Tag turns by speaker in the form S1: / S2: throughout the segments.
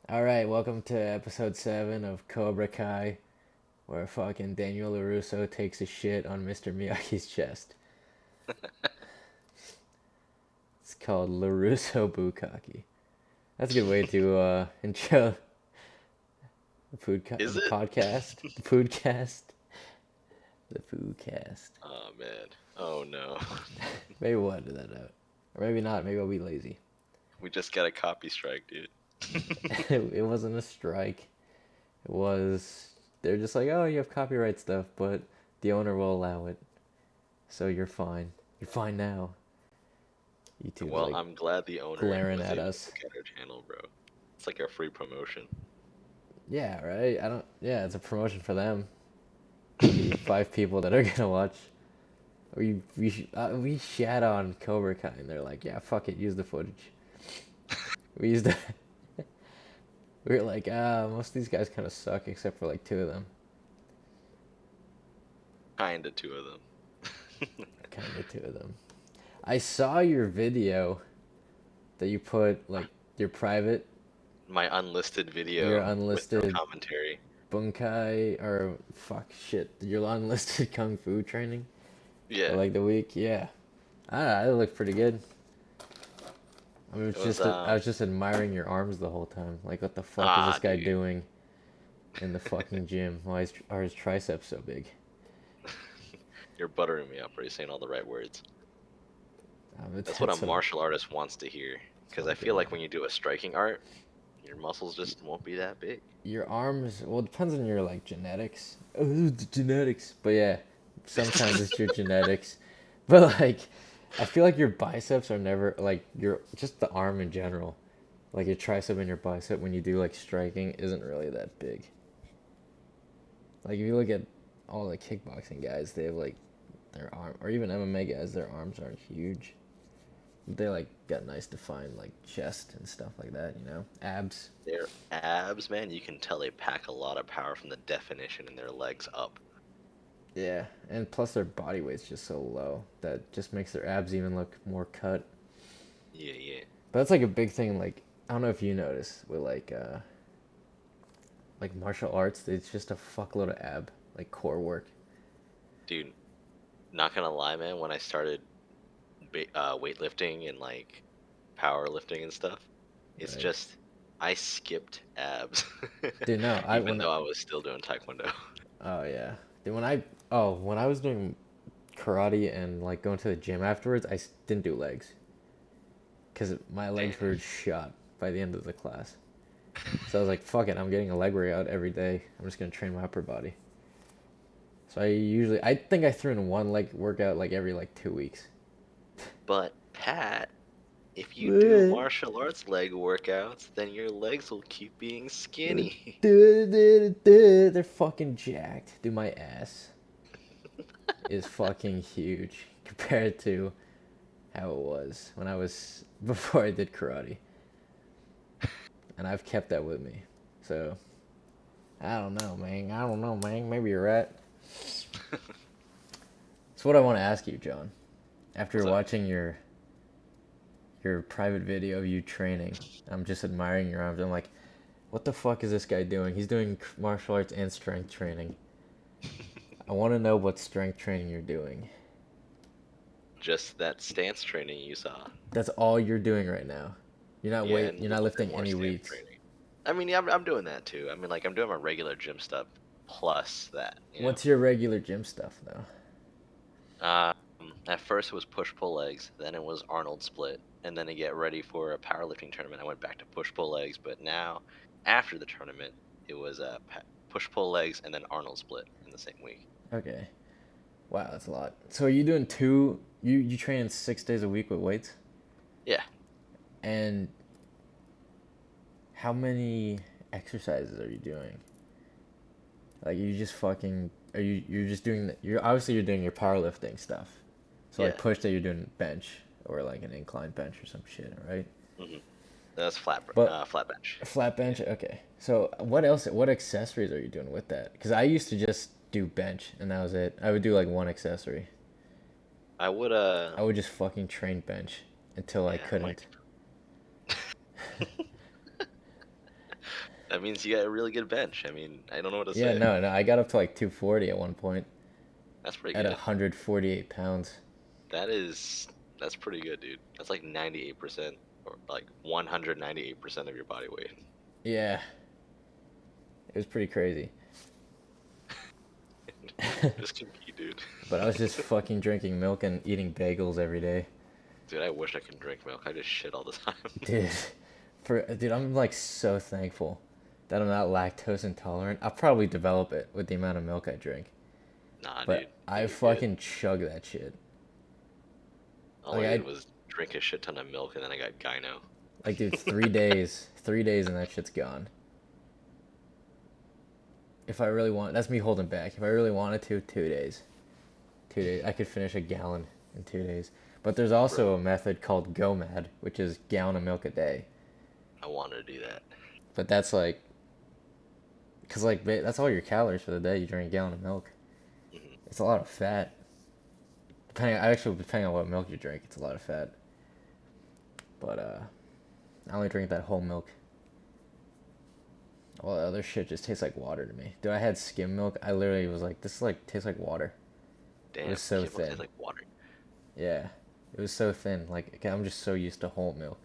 S1: All right, welcome to episode 7 of Cobra Kai, where fucking Daniel LaRusso takes a shit on Mr. Miyagi's chest. It's called LaRusso Bukkake. That's a good way to intro
S2: Is
S1: the
S2: it?
S1: podcast, the foodcast, the foodcast.
S2: Oh man. Oh no.
S1: Maybe we'll edit that out. Or maybe not, maybe I'll be lazy.
S2: We just got a copy strike, dude.
S1: It wasn't a strike. It was, they're just like, oh, you have copyright stuff, but the owner will allow it. So you're fine. You're fine now. YouTube's
S2: Well,
S1: like
S2: I'm glad the owner
S1: glaring
S2: was
S1: at
S2: able
S1: us.
S2: to get our channel, bro. It's like our free promotion.
S1: Yeah, right. I don't. Yeah, it's a promotion for them. The 5 people that are gonna watch. We shat on Cobra Kai, and they're like, yeah, fuck it, use the footage. We used. We were like, most of these guys kind of suck except for like 2 of them.
S2: Kinda two of them.
S1: Kind of 2 of them. I saw your video that you put like your private,
S2: My unlisted
S1: your
S2: video with no
S1: unlisted
S2: commentary.
S1: bunkai or fuck shit, your unlisted kung fu training for
S2: Yeah.
S1: like the week. Yeah, I don't know, it looked pretty good.
S2: It was
S1: I was just admiring your arms the whole time. Like, what the fuck is this guy
S2: dude.
S1: doing in the fucking gym? Are his triceps so big?
S2: You're buttering me up, bro. You're saying all the right words. That's what a
S1: That's what
S2: martial artist wants to hear.
S1: that's
S2: Because
S1: what
S2: I
S1: I'm
S2: feel like
S1: doing.
S2: when you do a striking art, your muscles just won't be that big.
S1: Your arms, well, it depends on your like genetics. Oh, the genetics. But yeah, sometimes it's your genetics. But like, I feel like your biceps are never like your just the arm in general. Like your tricep and your bicep when you do like striking isn't really that big. Like if you look at all the kickboxing guys, they have like their arm, or even MMA guys, their arms aren't huge. They like got nice defined like chest and stuff like that, abs.
S2: Their abs, man, you can tell they pack a lot of power from the definition in their legs up.
S1: Yeah, and plus their body weight's just so low that just makes their abs even look more cut.
S2: Yeah, yeah.
S1: But that's like a big thing. Like I don't know if you notice with like martial arts, it's just a fuckload of like core work.
S2: Dude, not gonna lie, man, when I started weightlifting and like powerlifting and stuff, it's
S1: Right?
S2: just I skipped abs,
S1: Dude, no,
S2: even though I was still doing taekwondo.
S1: oh yeah, dude, when I was doing karate and like going to the gym afterwards, didn't do legs because my
S2: Damn.
S1: legs were shot by the end of the class. So I was like, fuck it, I'm getting a leg workout every day. I'm just gonna train my upper body. So I think I threw in one leg workout like every like 2 weeks.
S2: But Pat, if you do
S1: Dude,
S2: martial arts leg workouts, then your legs will keep being skinny.
S1: they're fucking jacked. Dude, my ass is fucking huge compared to how it was when I was before I did karate, and I've kept that with me. So I don't know, man. I don't know, man. Maybe you're right. So what I want to ask you, John, after
S2: What's up?
S1: watching your private video of you training, I'm just admiring your arms. I'm like, what the fuck is this guy doing? He's doing martial arts and strength training. I want to know what strength training you're doing.
S2: Just that stance training you saw.
S1: That's all you're doing right now.
S2: Yeah, and a
S1: You're not
S2: little bit
S1: lifting
S2: more
S1: any
S2: stance
S1: weights.
S2: training. I mean, yeah, I'm doing that too. I mean, like, I'm doing my regular gym stuff plus that.
S1: What's your regular gym stuff though?
S2: Um, at first it was push pull legs, then it was Arnold split, and then to get ready for a powerlifting tournament, I went back to push pull legs. But now, after the tournament, it was push pull legs and then Arnold split in the same week.
S1: Okay. Wow, that's a lot. So are you doing two? You train 6 days a week with weights?
S2: Yeah,
S1: And how many exercises are you doing? Like you just fucking you're just doing you're obviously you're doing your powerlifting stuff. So like
S2: yeah.
S1: push that you're doing bench or like an incline bench or some shit, right?
S2: hmm That's flat
S1: But
S2: flat bench.
S1: a flat
S2: Yeah,
S1: bench, okay. So what else? What accessories are you doing with that? Because I used to just do bench and that was it. I would do like one accessory.
S2: I would
S1: I would just fucking train bench until I
S2: yeah,
S1: couldn't.
S2: That means you got a really good bench. I mean, I don't know what to
S1: Yeah,
S2: say.
S1: no, no, I got up to like 240 at one point
S2: That's pretty
S1: at
S2: good.
S1: 148 pounds.
S2: That is that's pretty good, dude. That's like 98% or like 198% of your body weight.
S1: Yeah, it was pretty crazy.
S2: This can be, dude.
S1: But I was just fucking drinking milk and eating bagels every day.
S2: Dude, I wish I could drink milk. I just shit all the time.
S1: Dude, dude, I'm like so thankful that I'm not lactose intolerant. I'll probably develop it with the amount of milk I drink.
S2: Nah, dude,
S1: But I
S2: you're good.
S1: fucking chug that shit.
S2: All
S1: Like
S2: I did
S1: I
S2: was drink a shit ton of milk and then I got gyno.
S1: like dude, 3 days and that shit's gone. If I really want, that's me holding back. If I really wanted to, 2 days. 2 days. I could finish a gallon in 2 days. But there's also a
S2: Bro,
S1: method called GOMAD, which is gallon of milk a day.
S2: I wanted to do that.
S1: But that's like, cause like that's all your calories for the day. You drink a gallon of milk.
S2: Hmm.
S1: It's a lot of fat. Depending on what milk you drink, it's a lot of fat. But I only drink that whole milk. All the other shit just tastes like water to me. Dude, I had skim milk. I literally was like, this like tastes like water. It was
S2: Damn,
S1: so
S2: skim milk tastes
S1: thin.
S2: like water.
S1: Yeah, it was so thin. Like I'm just so used to whole milk.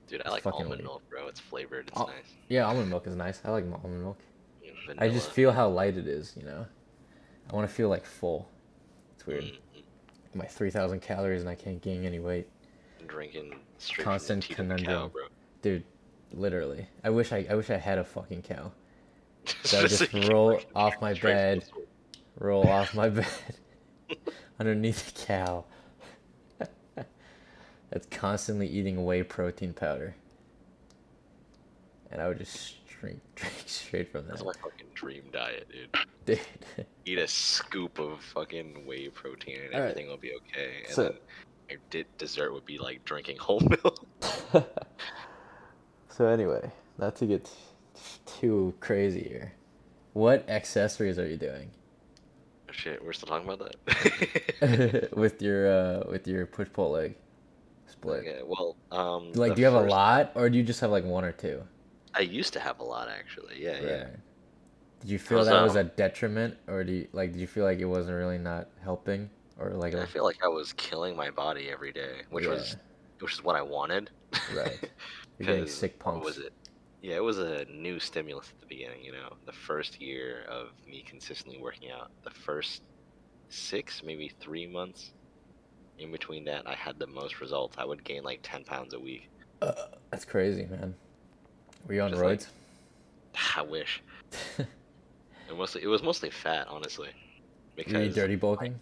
S2: Dude, I
S1: It's
S2: like
S1: fucking
S2: almond
S1: weird.
S2: milk, bro. It's flavored. It's
S1: Oh,
S2: nice.
S1: yeah, almond milk is nice. I like almond milk. I just
S2: Vanilla.
S1: feel how light it is. I want to feel like full. It's weird.
S2: Mm,
S1: My 3,000 calories and I can't gain any weight.
S2: drinking straight from the
S1: Constant
S2: teat of a cow,
S1: conundrum,
S2: bro.
S1: dude. Literally, I wish I had a fucking cow. So I would
S2: Just so
S1: just
S2: you can
S1: roll
S2: fucking
S1: off
S2: drink
S1: my
S2: straight from the
S1: bed,
S2: source.
S1: roll off my bed underneath the cow. That's constantly eating whey protein powder, and I would just drink straight from
S2: That's
S1: that,
S2: my fucking dream diet, dude.
S1: dude.
S2: Eat a scoop of fucking whey protein and
S1: All right,
S2: everything will be okay. And
S1: so
S2: then your dessert would be like drinking whole milk.
S1: so anyway, not to get too crazy here. What accessories are you doing
S2: Shit, we're still talking about that.
S1: with your push pull leg split?
S2: Okay, well,
S1: Like,
S2: the
S1: do you have a
S2: first
S1: lot, or do you just have like one or two?
S2: I used to have a lot actually. Yeah, yeah.
S1: Right. Did you
S2: I
S1: feel
S2: was
S1: that was a detriment, or did you feel like it wasn't really not helping, or like
S2: I
S1: a
S2: feel like I was killing my body every day,
S1: yeah,
S2: which is what I wanted.
S1: right? You're getting
S2: Because
S1: sick
S2: what was
S1: pumps,
S2: it? Yeah, it was a new stimulus at the beginning, the first year of me consistently working out. The first 6, maybe 3 months in between that, I had the most results. I would gain like 10 pounds a week.
S1: that's crazy, man. Were you on
S2: Just like,
S1: roids?
S2: I wish. It was mostly fat, honestly.
S1: Were you
S2: Because,
S1: dirty
S2: I,
S1: bulking?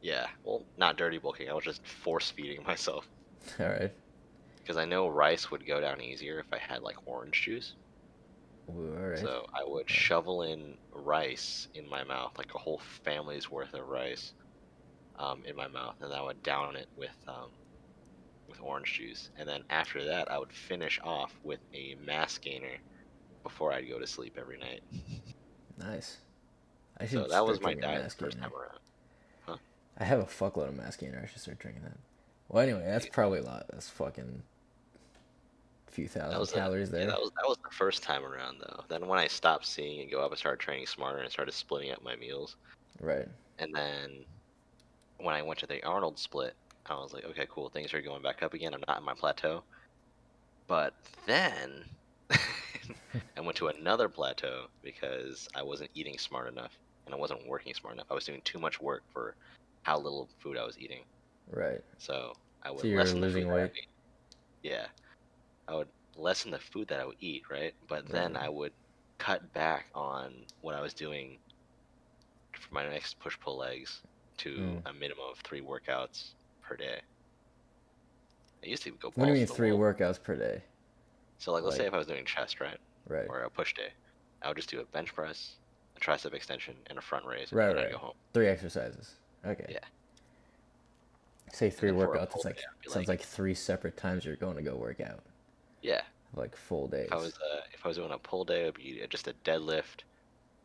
S2: yeah, well, not dirty bulking. I was just force feeding myself.
S1: All right.
S2: Because I know rice would go down easier if I had like orange juice.
S1: Ooh, all right.
S2: So I would shovel in rice in my mouth, like a whole family's worth of rice, in my mouth, and I would down it with orange juice. And then after that, I would finish off with a mass gainer before I'd go to sleep every night.
S1: Nice. I
S2: So
S1: should
S2: that was
S1: start
S2: my
S1: drinking
S2: diet the
S1: mass
S2: first time
S1: gainer.
S2: around. Huh?
S1: I have a fuckload of mass gainer. I should start drinking that. Well, anyway, that's
S2: Yeah,
S1: probably a lot. That's fucking few
S2: that
S1: thousand
S2: was the
S1: calories
S2: yeah
S1: there.
S2: that was the first time around though. Then when I stopped seeing it go up, I started training smarter and started splitting up my meals.
S1: Right.
S2: And then when I went to the Arnold split, I was like, okay, cool, things are going back up again. I'm not in my plateau. But then I went to another plateau because I wasn't eating smart enough and I wasn't working smart enough. I was doing too much work for how little food I was eating.
S1: Right.
S2: So I
S1: So
S2: would
S1: you're
S2: lessen the food
S1: losing
S2: that I
S1: weight.
S2: would eat. Yeah, I would lessen the food that I would eat, right? But then
S1: Right.
S2: I would cut back on what I was doing for my next push pull legs to
S1: Mm.
S2: a minimum of 3 workouts per day. I used to go
S1: What do you
S2: balls
S1: mean
S2: to the
S1: three
S2: wall.
S1: workouts per day?
S2: So like let's say
S1: Like,
S2: if I was doing chest, right?
S1: right.
S2: Or a push day, I would just do a bench press, a tricep extension, and a front raise, and
S1: Right,
S2: then I'd go
S1: right.
S2: home.
S1: 3 exercises. Okay.
S2: Yeah.
S1: Say
S2: And
S1: three
S2: then for a
S1: workouts. It's
S2: pull
S1: like
S2: day, I'd be
S1: sounds
S2: like,
S1: like three separate times you're going to go work out.
S2: yeah.
S1: Like full days.
S2: If I was doing a pull day, it'd be just a deadlift,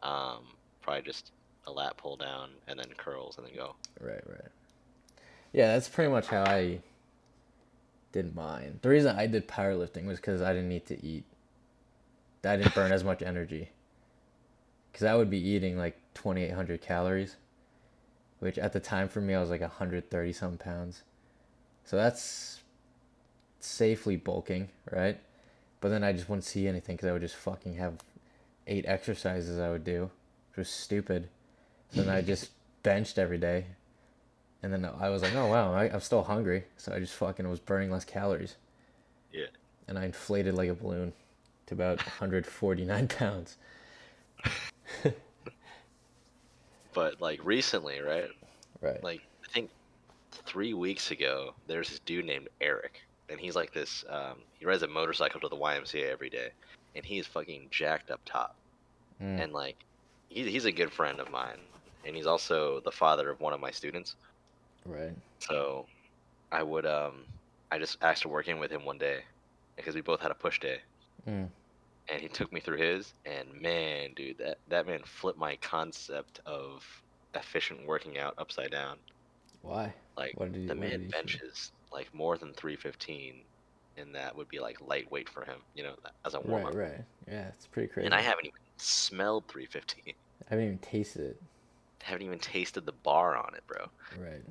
S2: probably just a lat pull down, and then curls, and then go.
S1: Right, right. Yeah, that's pretty much how I did mine. The reason I did powerlifting was because I didn't need to eat. that I didn't burn as much energy. Because I would be eating like 2,800 calories, which at the time for me, I was like 130 some pounds. So that's safely bulking, right? But then I just wouldn't see anything because I would just fucking have 8 exercises I would do, which was stupid. So then I just benched every day. And then I was like, oh wow, I'm still hungry. So I just fucking was burning less calories.
S2: Yeah.
S1: And I inflated like a balloon to about 149 pounds.
S2: But like recently, right?
S1: Right.
S2: Like I think 3 weeks ago, there's this dude named Eric, and he's like this. He rides a motorcycle to the YMCA every day, and he's fucking jacked up top.
S1: Mm,
S2: And like, he's a good friend of mine, and he's also the father of one of my students.
S1: right.
S2: So I would I just asked to work in with him one day because we both had a push day,
S1: Mm.
S2: and he took me through his. And man, dude, that man flipped my concept of efficient working out upside down.
S1: Why?
S2: Like
S1: What did he?
S2: the
S1: What did
S2: man
S1: he see?
S2: benches like more than 315, and that would be like lightweight for him, as a warm
S1: Right.
S2: up.
S1: Right. Yeah, it's pretty
S2: And I
S1: crazy.
S2: haven't even smelled 315.
S1: I haven't even tasted it.
S2: Haven't even tasted the bar on it, bro.
S1: Right.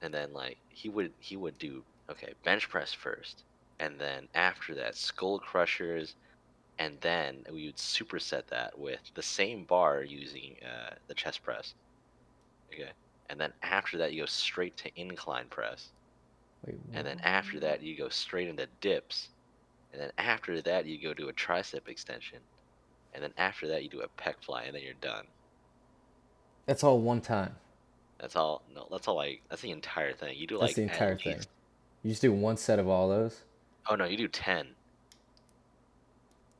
S2: And then like he would do okay bench press first, and then after that skull crushers, and then we would superset that with the same bar using the chest press. Okay, and then after that you go straight to incline press,
S1: Wait.
S2: and
S1: What?
S2: then after that you go straight into dips. And then after that, you go do a tricep extension. And then after that, you do a pec fly, and then you're done.
S1: That's all one time.
S2: That's all. No, that's all. Like that's the entire thing. You do
S1: That's
S2: like
S1: the
S2: at
S1: entire thing.
S2: least.
S1: You just do one set of all those.
S2: Oh no, you do 10,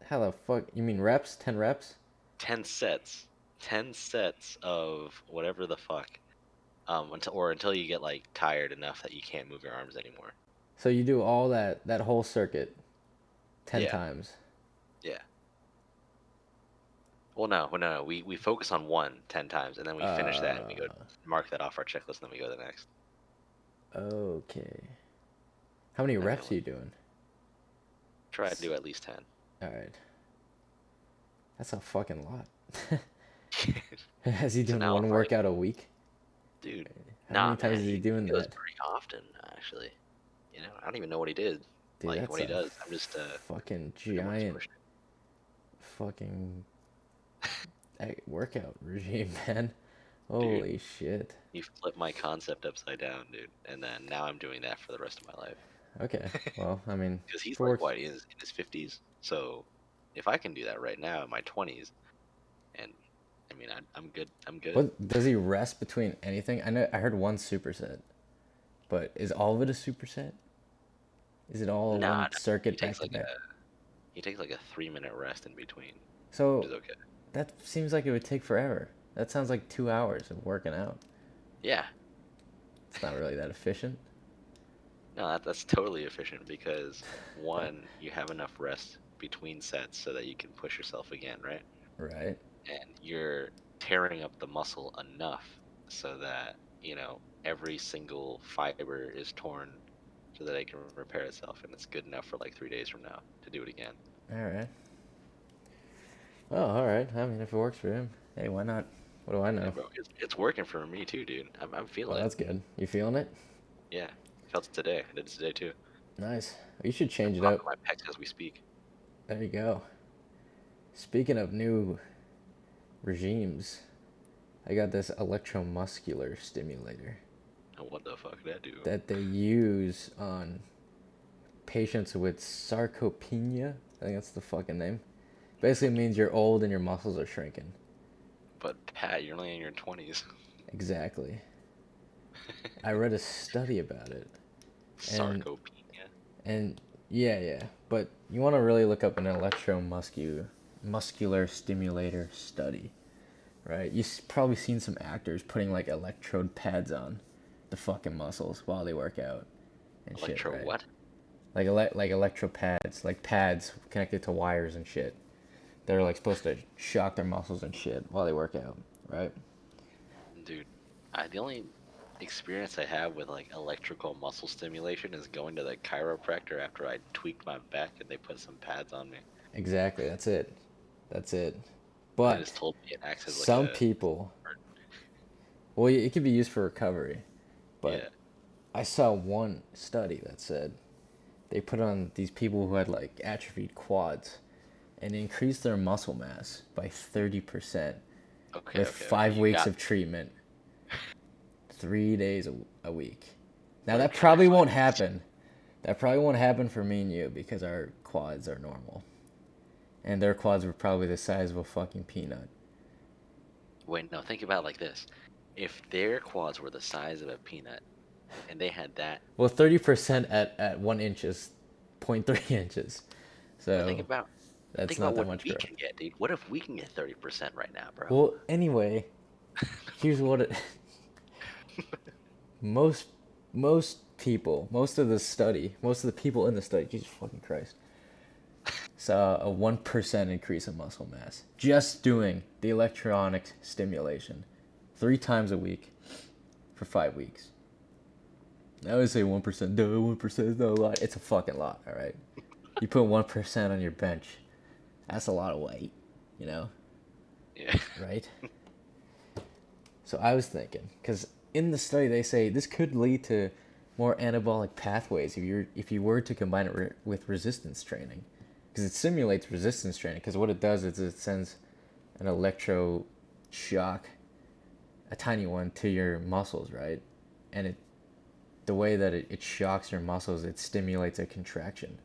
S1: How the fuck? You mean reps? 10 reps?
S2: 10 sets, 10 sets of whatever the fuck. Until you get like tired enough that you can't move your arms anymore.
S1: So you do all that whole circuit ten
S2: Yeah,
S1: times.
S2: yeah. Well, no, well, no, no. We focus on one 10 times, and then we finish that, and we go
S1: Uh.
S2: mark that off our checklist, and then we go to the next.
S1: Okay. How many
S2: I mean,
S1: reps are
S2: like,
S1: you doing?
S2: try to do at least 10.
S1: All right. That's a fucking lot. Is he
S2: It's an
S1: doing
S2: hour
S1: one
S2: cardio.
S1: workout a week?
S2: Dude,
S1: How many
S2: nah,
S1: times
S2: man,
S1: is he
S2: he
S1: doing
S2: goes
S1: that?
S2: pretty often, actually. I don't even know what he did.
S1: Dude,
S2: Like,
S1: that's
S2: what he
S1: a
S2: does. I'm just
S1: fucking
S2: looking at what he's
S1: giant
S2: pushing.
S1: fucking workout regime, man.
S2: Dude,
S1: Holy shit.
S2: he flipped my concept upside down, dude. And then now I'm doing that for the rest of my life.
S1: Okay. Well, I mean,
S2: Because
S1: if
S2: he's
S1: it
S2: like,
S1: works.
S2: what, in his 50s? So if I can do that right now in my 20s, and I mean, I'm good. I'm good.
S1: What does he rest between anything? I know I heard one superset, but is all of it a superset? Is it all
S2: Nah,
S1: one
S2: nah. He
S1: circuit back
S2: takes
S1: to
S2: like
S1: back?
S2: he takes like a 3-minute rest in between, which
S1: So
S2: is okay.
S1: that seems like it would take forever. That sounds like 2 hours of working out.
S2: Yeah.
S1: It's not really that efficient.
S2: No, that's totally efficient because one, you have enough rest between sets so that you can push yourself again, right?
S1: Right.
S2: And you're tearing up the muscle enough so that, every single fiber is torn so that it can repair itself, and it's good enough for like 3 days from now to do it again.
S1: All right. Well, all right. I mean, if it works for him, hey, why not? What do I
S2: Yeah,
S1: know?
S2: bro, it's working for me too, dude. I'm
S1: Well,
S2: feeling it.
S1: that's good. You feeling it?
S2: Yeah, felt it today. I did it today too.
S1: Nice. You should
S2: I'm
S1: change it up.
S2: popping my pecs as we speak.
S1: There you go. Speaking of new regimes, I got this electromuscular stimulator
S2: And what the fuck did that do?
S1: that they use on patients with sarcopenia. I think that's the fucking name. Basically means you're old and your muscles are shrinking.
S2: But Pat, you're only in your 20s.
S1: Exactly. I read a study about it, and
S2: Sarcopenia.
S1: and yeah, but you want to really look up an muscular stimulator study, right? You've probably seen some actors putting like electrode pads on the fucking muscles while they work out and shit,
S2: Electro
S1: right?
S2: what?
S1: Like electro pads, like pads connected to wires and shit. They're like supposed to shock their muscles and shit while they work out, right?
S2: Dude, the only experience I have with like electrical muscle stimulation is going to the chiropractor after I tweaked my back and they put some pads on me.
S1: Exactly. That's it. That's it.
S2: They
S1: But
S2: just told me it acts as like
S1: some
S2: a
S1: people, well, it could be used for recovery. But
S2: yeah.
S1: I saw one study that said they put on these people who had like atrophied quads and increased their muscle mass by 30%
S2: Okay,
S1: with
S2: okay, okay.
S1: 5 weeks of treatment, 3 days a week. Now
S2: Where
S1: that
S2: can I
S1: probably
S2: find
S1: won't
S2: this?
S1: happen. That probably won't happen for me and you because our quads are normal. And their quads were probably the size of a fucking peanut.
S2: Wait, no, think about it like this. If their quads were the size of a peanut and they had that,
S1: Well, 30% at 1 inch is 0.3 inches.
S2: but
S1: So
S2: think
S1: that's
S2: about
S1: not that
S2: what
S1: much
S2: we
S1: growth.
S2: can get, dude. What if we can get 30% right now, bro?
S1: Well, anyway, here's what it most most of the study, most of the people in the study, Jesus fucking Christ, saw a 1% increase in muscle mass just doing the electronic stimulation 3 times a week for 5 weeks. I would say 1%. No, 1% is not a lot. It's a fucking lot. All right, you put 1% on your bench, that's a lot of weight, you know,
S2: Yeah.
S1: right? So I was thinking, because in the study they say this could lead to more anabolic pathways if you were to combine it with resistance training, because it simulates resistance training. Because what it does is it sends an electro shock, a tiny one, to your muscles, right? And the way that it shocks your muscles, it stimulates a contraction.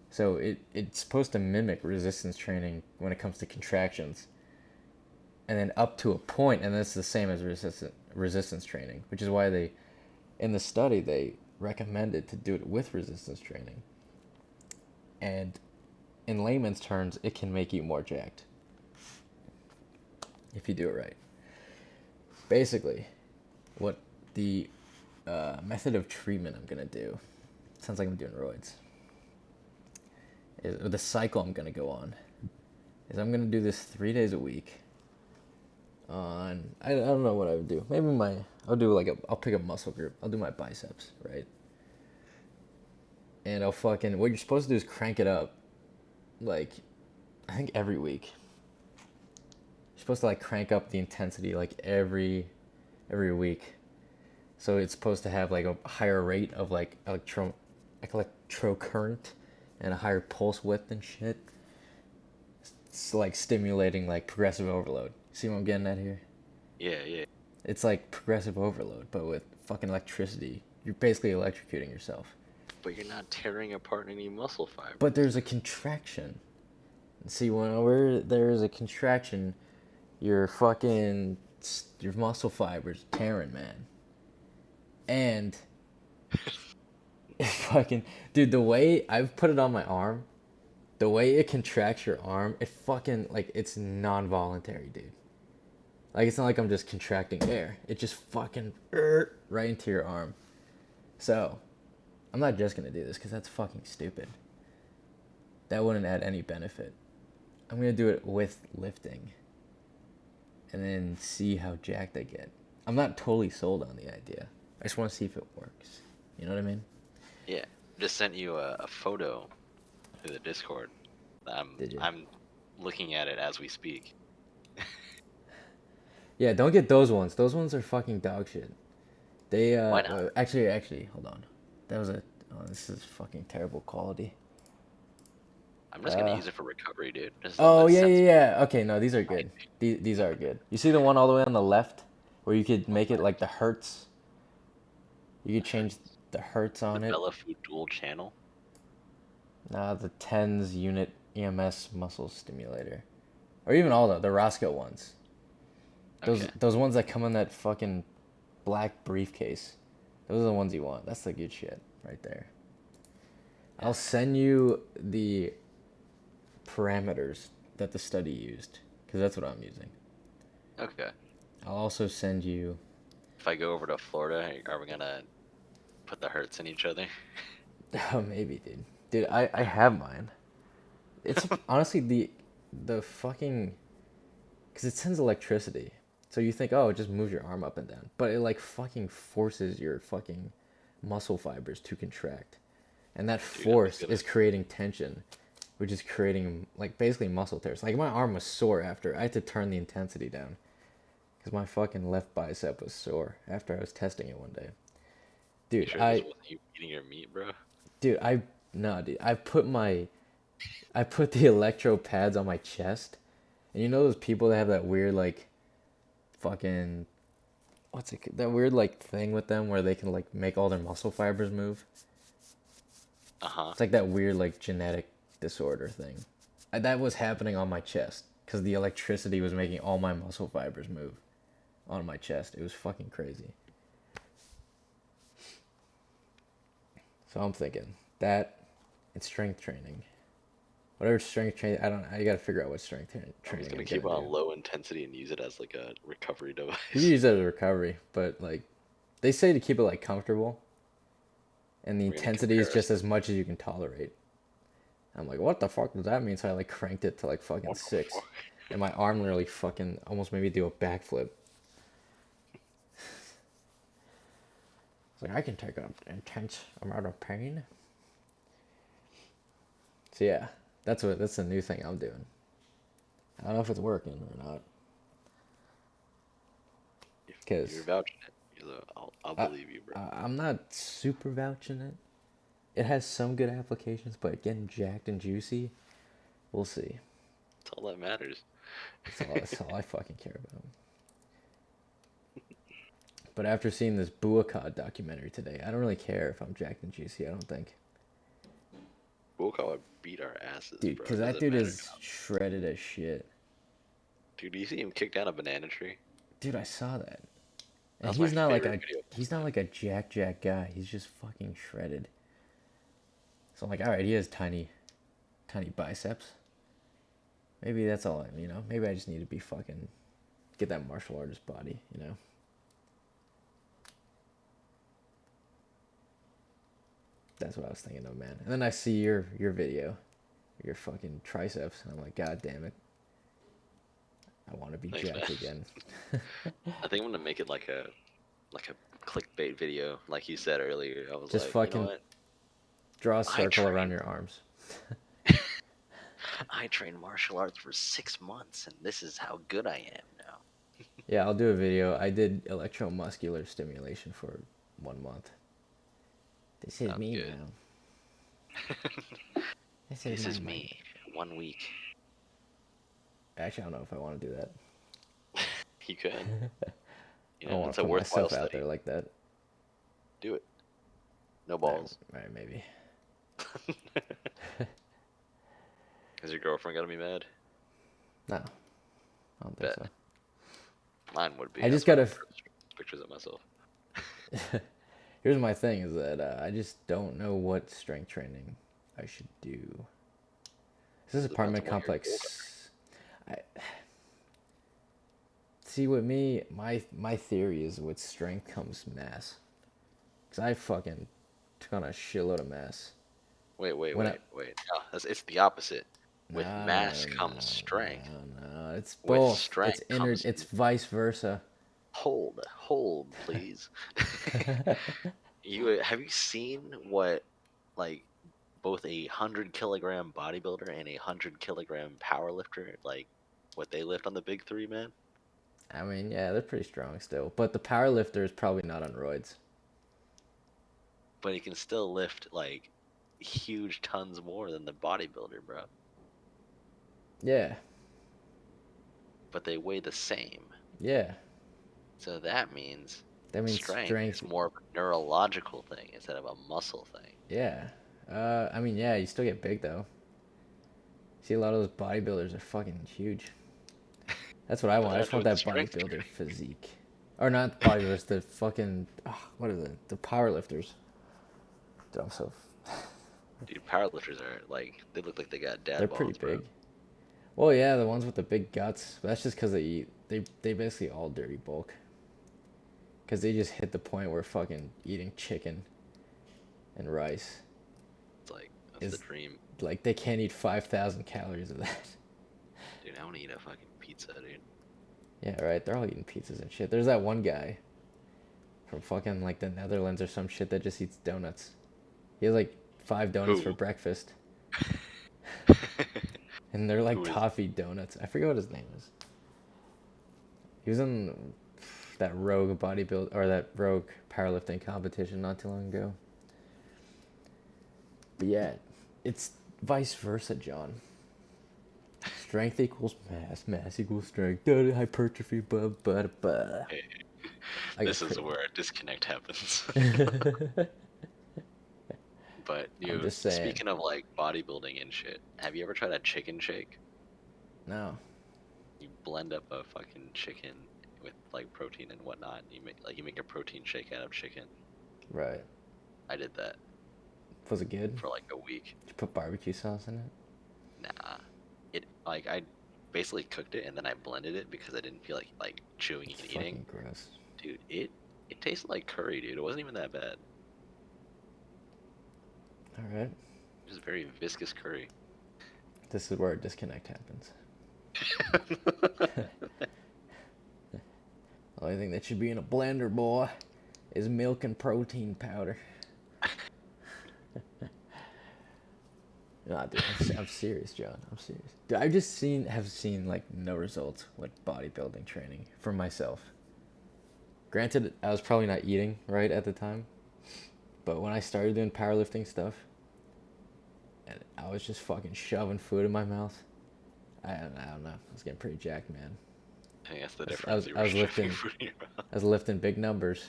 S1: So it's supposed to mimic resistance training when it comes to contractions, and then up to a point, and that's the same as resistance training, which is why they in the study they recommended to do it with resistance training. And in layman's terms, it can make you more jacked if you do it right. Basically, what the method of treatment I'm gonna do, sounds like I'm doing roids, is, or the cycle I'm gonna go on, is I'm gonna do this 3 days a week. I don't know what I would do. Maybe I'll do like I'll pick a muscle group. I'll do my biceps, right? And I'll fucking, what you're supposed to do is crank it up, like, I think every week. You're supposed to like crank up the intensity like every week. So it's supposed to have like a higher rate of like electro current and a higher pulse width and shit. It's like stimulating like progressive overload. See what I'm getting at here?
S2: Yeah, yeah.
S1: It's like progressive overload, but with fucking electricity. You're basically electrocuting yourself.
S2: But you're not tearing apart any muscle
S1: But
S2: fibers.
S1: there's a contraction. See, whenever there's a contraction, your fucking your muscle fibers tearing, man. And fucking dude, the way I've put it on my arm, the way it contracts your arm, it fucking like it's non-voluntary, dude. Like it's not like I'm just contracting air. It just fucking right into your arm. So, I'm not just gonna do this because that's fucking stupid. That wouldn't add any benefit. I'm gonna do it with lifting and then see how jacked I get. I'm not totally sold on the idea. I just want to see if it works. You know what I mean?
S2: Yeah. Just sent you a photo through the Discord.
S1: Did you?
S2: I'm looking at it as we speak.
S1: Yeah, don't get those ones. Those ones are fucking dog shit. They
S2: Why not?
S1: actually hold on. That was a oh, this is fucking terrible quality.
S2: I'm just gonna use it for recovery, dude. Just
S1: Oh
S2: let's
S1: yeah
S2: send
S1: yeah
S2: some
S1: yeah. Okay, no, these are
S2: right.
S1: good. These are good. You see the one all the way on the left where you could make it like the hertz. You could change
S2: Hertz.
S1: the hertz
S2: The
S1: on it.
S2: Bella Food dual channel.
S1: The tens unit EMS muscle stimulator, or even all the Roscoe ones. Those
S2: Okay.
S1: those ones that come in that fucking black briefcase. Those are the ones you want. That's the good shit right there.
S2: Yeah.
S1: I'll send you the parameters that the study used because that's what I'm using.
S2: Okay.
S1: I'll also send you.
S2: If I go over to Florida, are we gonna put the hertz in each other?
S1: Oh, maybe, dude. Dude, I have mine. It's honestly the fucking because it sends electricity. So you think, oh, it just moves your arm up and down, but it like fucking forces your fucking muscle fibers to contract, and that
S2: Dude, I'm just
S1: force
S2: gonna
S1: is creating tension, which is creating like basically muscle tears. Like my arm was sore after I had to turn the intensity down because my fucking left bicep was sore after I was testing it one day.
S2: You
S1: Dude,
S2: sure this
S1: I
S2: wasn't you eating your meat, bro?
S1: dude, I no, dude. I put the electro pads on my chest. And you know those people that have that weird like fucking that weird like thing with them where they can like make all their muscle fibers move?
S2: Uh huh.
S1: It's like that weird like genetic disorder thing. That was happening on my chest because the electricity was making all my muscle fibers move on my chest. It was fucking crazy. So I'm thinking that and strength training. Whatever strength training, I don't. I gotta figure out what
S2: I'm just
S1: training
S2: gonna
S1: I'm
S2: keep
S1: gonna
S2: it
S1: do.
S2: on low intensity and use it as like a recovery
S1: You can
S2: device.
S1: use that as a recovery, but like they say to keep it like comfortable, and the
S2: We're gonna
S1: intensity is
S2: compare
S1: just as
S2: ourselves.
S1: much as you can tolerate. I'm like, what the fuck does that mean? So I like cranked it to like fucking
S2: What the
S1: six,
S2: fuck?
S1: and my arm literally fucking almost made me do a backflip. It's like I can take an intense amount of pain. So yeah, that's a new thing I'm doing. I don't know if it's working or not,
S2: If you're
S1: cause
S2: vouching it, so I'll
S1: I,
S2: believe you, bro.
S1: I'm not super vouching it. It has some good applications, but getting jacked and juicy, we'll see.
S2: That's all that matters.
S1: That's all I fucking care about. But after seeing this Buakad documentary today, I don't really care if I'm jacked and juicy. I don't think,
S2: Bullkawa beat our asses,
S1: dude,
S2: bro.
S1: because
S2: It
S1: that
S2: doesn't
S1: dude
S2: matter
S1: is
S2: now.
S1: shredded as shit.
S2: Dude, do you see him kick down a banana tree?
S1: Dude, I saw that,
S2: That
S1: and
S2: was my favorite video of all
S1: he's not
S2: time.
S1: like a jack guy. He's just fucking shredded. So I'm like, all right, he has tiny biceps. Maybe that's all I, maybe I just need to be fucking get that martial artist body. That's what I was thinking of, man. And then I see your video, your fucking triceps, and I'm like, god damn it, I want to be
S2: Thanks, man.
S1: jacked again.
S2: I think I'm gonna make it like a clickbait video, like you said earlier. I was
S1: Just
S2: like, you know
S1: fucking
S2: what?
S1: draw a
S2: I
S1: circle around
S2: trained
S1: your arms.
S2: I trained martial arts for 6 months, and this is how good I am now.
S1: Yeah, I'll do a video. I did electromuscular stimulation for 1 month. This is
S2: Sounds
S1: me
S2: good.
S1: now. This is
S2: This
S1: my
S2: is
S1: mind.
S2: me. 1 week.
S1: Actually, I don't know if I want to do that.
S2: You could. You
S1: I don't
S2: know,
S1: want
S2: it's
S1: to
S2: a
S1: put
S2: worthwhile
S1: myself out there
S2: study.
S1: like that.
S2: Do it. No
S1: All right,
S2: balls.
S1: all right, maybe.
S2: Is your girlfriend gonna be mad?
S1: No, I don't think
S2: Bet.
S1: so.
S2: Mine would be.
S1: I just
S2: That's why I
S1: gotta.
S2: don't post pictures of myself.
S1: Here's my thing: is that I just don't know what strength training I should do. This
S2: Depends
S1: apartment
S2: on what your goals
S1: complex. I see with me. My theory is with strength comes mass. Cause I fucking took on a shitload of mass.
S2: are.
S1: When I
S2: Wait. No, it's the opposite. With
S1: no no
S2: mass
S1: no
S2: comes strength.
S1: no. It's
S2: With
S1: both.
S2: strength comes
S1: It's vice versa.
S2: hold, please. You have you seen what like both 100 kilogram bodybuilder and 100 kilogram powerlifter like what they lift on the big three, man?
S1: I mean, yeah, they're pretty strong still, but the power lifter is probably not on roids.
S2: But he can still lift like huge tons more than the bodybuilder, bro.
S1: Yeah,
S2: But they weigh the same.
S1: yeah.
S2: So that means
S1: That means
S2: strength is
S1: strength.
S2: more of a neurological thing instead of a muscle thing.
S1: Yeah. I mean, yeah, you still get big though. See, a lot of those bodybuilders are fucking huge. That's what I
S2: But
S1: want.
S2: they're
S1: I
S2: not
S1: just want
S2: doing
S1: that
S2: strength
S1: bodybuilder
S2: training.
S1: physique, or not bodybuilders. The fucking what are the power lifters? Dude, I'm so
S2: Dude, powerlifters are like they look like they got
S1: they're
S2: dad
S1: pretty
S2: bods, bro.
S1: big. Well, yeah, the ones with the big guts. But that's just because they eat. They basically all dirty bulk. Because they just hit the point where fucking eating chicken and rice
S2: It's like that's the
S1: is
S2: dream.
S1: like they can't eat 5,000 calories of that.
S2: Dude, I want to eat a fucking pizza, dude.
S1: Yeah, right. They're all eating pizzas and shit. There's that one guy from fucking like the Netherlands or some shit that just eats donuts. He has like 5 donuts for
S2: Who?
S1: breakfast. And they're like
S2: Who is?
S1: toffee donuts. I forget what his name is. He was in that rogue bodybuild or that rogue powerlifting competition not too long ago. But yeah, it's vice versa, John. Strength equals mass, mass equals strength. Hypertrophy, blah blah blah.
S2: Hey,
S1: I got
S2: this is
S1: crazy.
S2: where a disconnect happens.
S1: I'm
S2: But
S1: just saying.
S2: speaking of like bodybuilding and shit, have you ever tried a chicken shake?
S1: No.
S2: You blend up a fucking chicken with like protein and whatnot. You make a protein shake out of chicken.
S1: Right.
S2: I did that
S1: Was it good?
S2: for like a week.
S1: Did you put barbecue sauce in it?
S2: Nah, it like I basically cooked it and then I blended it because I didn't feel like chewing
S1: It's
S2: and eating.
S1: fucking gross.
S2: Dude, it tasted like curry, dude. It wasn't even that bad.
S1: All right.
S2: It was very viscous curry.
S1: This is where a disconnect happens. The only thing that should be in a blender, boy, is milk and protein powder. Nah, dude, I'm serious, John. I'm serious. Dude, have seen like no results with bodybuilding training for myself. Granted, I was probably not eating right at the time, but when I started doing powerlifting stuff, and I was just fucking shoving food in my mouth, I don't know. I was getting pretty jacked, man.
S2: I think that's the
S1: I
S2: difference.
S1: was
S2: You
S1: I
S2: were
S1: was
S2: shoving
S1: lifting
S2: food in your mouth.
S1: I was lifting big numbers.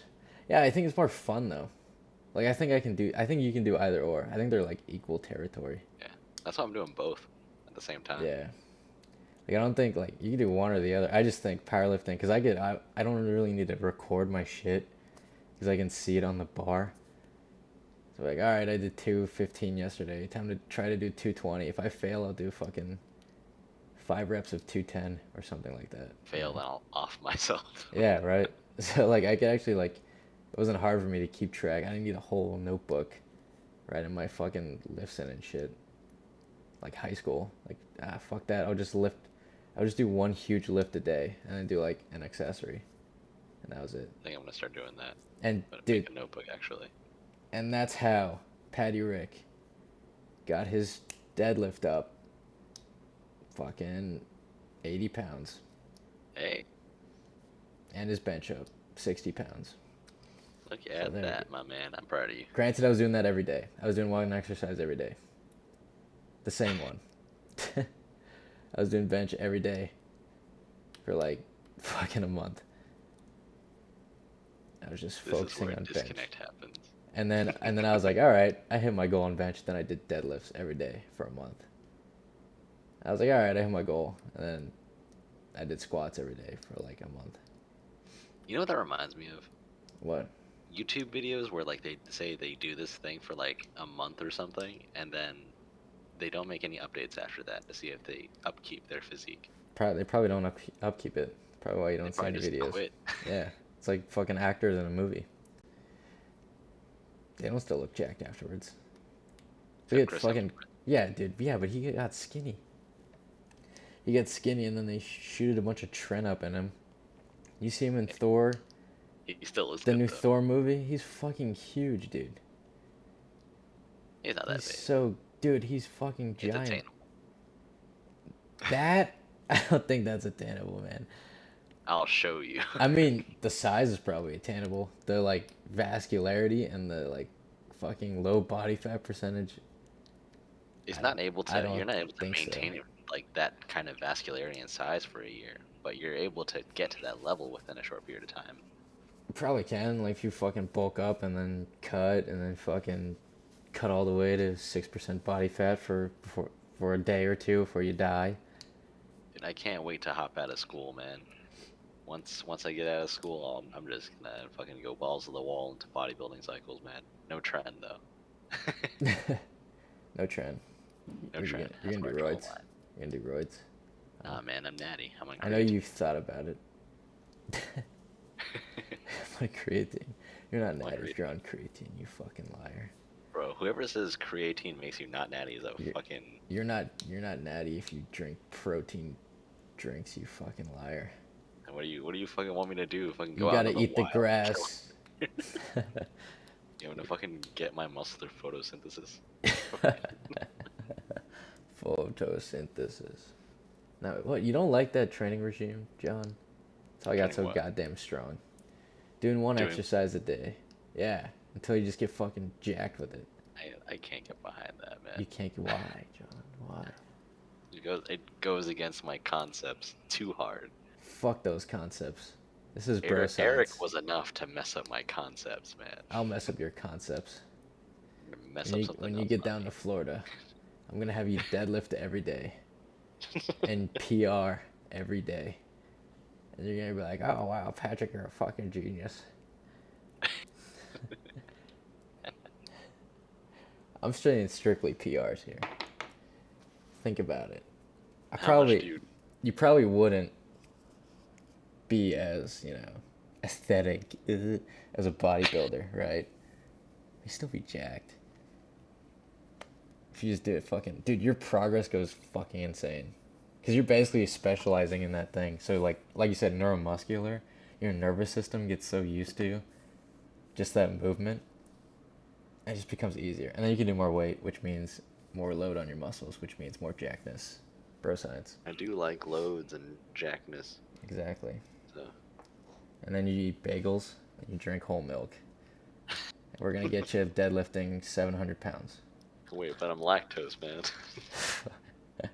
S1: Yeah, I think it's more fun though. Like I think I can do. I think you can do either or. I think they're like equal territory.
S2: Yeah, that's why I'm doing both at the same time.
S1: Yeah. Like I don't think like you can do one or the other. I just think powerlifting because I don't really need to record my shit because I can see it on the bar. So like, all right, I did 215 yesterday. Time to try to do 220. If I fail, I'll do fucking 5 reps of 210 or something like that. You
S2: Fail,
S1: know?
S2: then I'll off myself.
S1: Yeah, right. So like I could actually like it wasn't hard for me to keep track. I didn't need a whole notebook writing my fucking lifts in and shit. Like high school. Like fuck that. I'll just do one huge lift a day and then do like an accessory. And that was it.
S2: I think I'm gonna start doing that.
S1: And
S2: But
S1: dude,
S2: make a notebook actually.
S1: and that's how Patty Rick got his deadlift up fucking 80 pounds
S2: Hey,
S1: and his bench up 60 pounds.
S2: look
S1: So
S2: at
S1: there you go.
S2: that, my man. I'm proud of you.
S1: Granted, I was doing that every day. I was doing one exercise every day. The same one. I was doing bench every day for like fucking a month. I was just
S2: This is where
S1: focusing
S2: a
S1: on bench.
S2: disconnect happens.
S1: And then I was like, all right, I hit my goal on bench. Then I did deadlifts every day for a month. I was like, all right, I hit my goal. And then I did squats every day for like a month.
S2: You know what that reminds me of?
S1: What?
S2: YouTube videos where like they say they do this thing for like a month or something, and then they don't make any updates after that to see if they upkeep their physique.
S1: They probably don't upkeep it. Probably why you
S2: They
S1: don't see
S2: probably
S1: any
S2: just
S1: videos.
S2: quit.
S1: Yeah, it's like fucking actors in a movie. They don't still look jacked afterwards. They
S2: Except
S1: get
S2: Chris
S1: fucking
S2: Hemsworth.
S1: yeah, dude. Yeah, but he got skinny. He gets skinny, and then they shooted a bunch of tren up in him. You see him in Thor,
S2: He still is
S1: the
S2: good
S1: new
S2: though.
S1: Thor movie. He's fucking huge, dude.
S2: He's not
S1: He's
S2: that big.
S1: so dude. He's fucking
S2: It's
S1: giant.
S2: attainable.
S1: That I don't think that's attainable, man.
S2: I'll show you.
S1: I mean, the size is probably attainable. The like vascularity and the like fucking low body fat percentage.
S2: It's
S1: I
S2: not
S1: don't.
S2: able
S1: I
S2: to. You're
S1: don't
S2: not able to
S1: think so.
S2: maintain it like that kind of vascularity and size for a year, but you're able to get to that level within a short period of time.
S1: You probably can. Like if you fucking bulk up and then cut and then fucking cut all the way to 6% body fat for a day or two before you die.
S2: And I can't wait to hop out of school, man. Once I get out of school, I'm just gonna fucking go balls to the wall into bodybuilding cycles, man. No trend though.
S1: No trend.
S2: No trend.
S1: You're
S2: That's
S1: gonna
S2: where
S1: do
S2: I draw the
S1: roids.
S2: line.
S1: You're gonna do roids.
S2: Nah, man, I'm natty. I'm on
S1: I know
S2: creatine.
S1: you've thought about it. My creatine. You're not
S2: I'm on
S1: natty if you're
S2: creatine.
S1: on creatine. You fucking liar.
S2: Bro, whoever says creatine makes you not natty is a
S1: You're
S2: fucking.
S1: you're not natty if you drink protein drinks. You fucking liar.
S2: What do you fucking want me to do? Fucking
S1: You
S2: go out
S1: gotta
S2: into the
S1: eat the
S2: wild and kill?
S1: grass.
S2: You want to fucking get my muscle through photosynthesis?
S1: Photosynthesis. Now, what? You don't like that training regime, John? That's how I got
S2: Training
S1: so
S2: what?
S1: goddamn strong. Doing one
S2: Doing.
S1: exercise a day. Yeah, until you just get fucking jacked with it.
S2: I can't get behind that, man.
S1: You can't. Why, John? Why?
S2: It goes against my concepts too hard.
S1: Fuck those concepts. This is bro
S2: Eric
S1: science.
S2: was enough to mess up my concepts, man.
S1: I'll mess up your concepts.
S2: I'm gonna mess up something
S1: When you
S2: else
S1: get
S2: on
S1: down to Florida, I'm gonna have you deadlift every day and PR every day. And you're gonna be like, oh wow, Patrick, you're a fucking genius. I'm studying strictly PRs here. Think about it. I
S2: How much
S1: probably,
S2: do you?
S1: you probably wouldn't be as, aesthetic as a bodybuilder, right? You still be jacked. If you just do it fucking, dude, your progress goes fucking insane. Because you're basically specializing in that thing. So like you said, neuromuscular, your nervous system gets so used to just that movement, it just becomes easier. And then you can do more weight, which means more load on your muscles, which means more jackness. Bro science.
S2: I do like loads and jackness.
S1: Exactly.
S2: So
S1: And then you eat bagels and you drink whole milk. And we're gonna get you deadlifting 700 pounds.
S2: wait, but I'm lactose, man.
S1: I'm